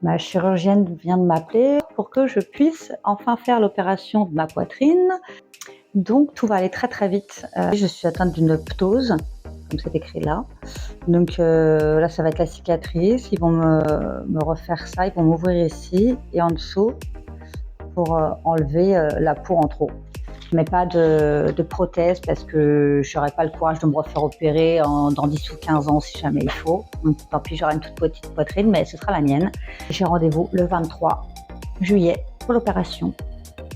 Ma chirurgienne vient de m'appeler pour que je puisse enfin faire l'opération de ma poitrine. Donc tout va aller très très vite. Je suis atteinte d'une ptose, comme c'est écrit là. Donc là, ça va être la cicatrice. Ils vont me refaire ça, ils vont m'ouvrir ici et en dessous pour enlever la peau en trop. Mais pas de prothèse parce que je n'aurai pas le courage de me refaire opérer dans 10 ou 15 ans si jamais il faut. Donc tant pis, j'aurai une toute petite poitrine, mais ce sera la mienne. J'ai rendez-vous le 23 juillet pour l'opération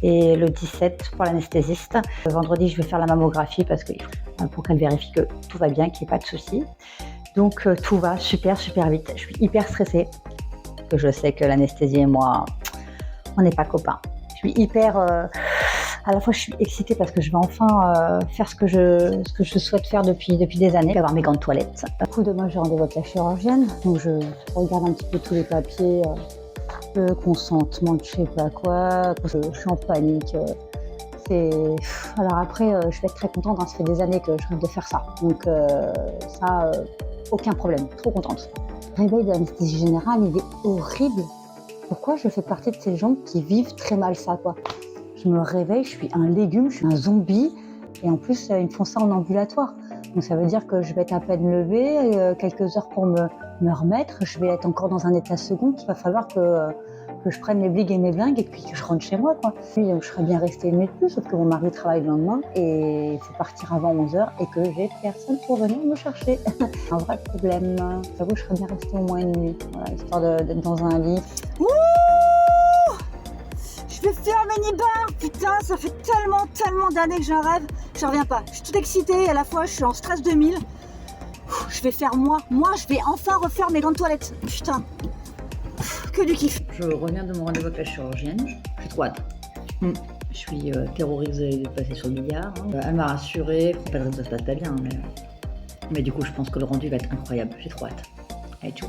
et le 17 pour l'anesthésiste. Le vendredi, je vais faire la mammographie parce que pour qu'elle vérifie que tout va bien, qu'il n'y ait pas de soucis. Donc tout va super super vite. Je suis hyper stressée, que je sais que l'anesthésie et moi, on n'est pas copains. Je suis hyper... à la fois, je suis excitée parce que je vais enfin faire ce que je souhaite faire depuis des années, avoir mes gants de toilette. Du coup, demain, j'ai rendez-vous avec la chirurgienne, donc je regarde un petit peu tous les papiers, le consentement de je sais pas quoi. Je suis en panique. Alors après, je vais être très contente, hein, ça fait des années que je rêve de faire ça. Donc ça, aucun problème, trop contente. Le réveil de l'anesthésie générale, il est horrible. Pourquoi je fais partie de ces gens qui vivent très mal ça, quoi? Je me réveille, je suis un légume, je suis un zombie. Et en plus, ils me font ça en ambulatoire. Donc ça veut dire que je vais être à peine levée, quelques heures pour me remettre. Je vais être encore dans un état second. Il va falloir que je prenne mes bligs et mes blingues et puis que je rentre chez moi, quoi. Puis, je serais bien restée une nuit de plus, sauf que mon mari travaille le lendemain et il faut partir avant 11h et que j'ai personne pour venir me chercher. Un vrai problème. J'avoue que je serais bien restée au moins une nuit, voilà, histoire d'être dans un lit. Je vais faire un mini-bar, putain, ça fait tellement d'années que j'en rêve, j'en reviens pas. Je suis toute excitée et à la fois je suis en stress 2000. Je vais faire moi, je vais enfin refaire mes gants de toilette, putain. Que du kiff. Je reviens de mon rendez-vous avec la chirurgienne, j'ai trop hâte. Je suis terrorisée de passer sur le billard. Elle m'a rassurée, pas que ça se passe pas bien, mais du coup je pense que le rendu va être incroyable, j'ai trop hâte. Allez, tchou.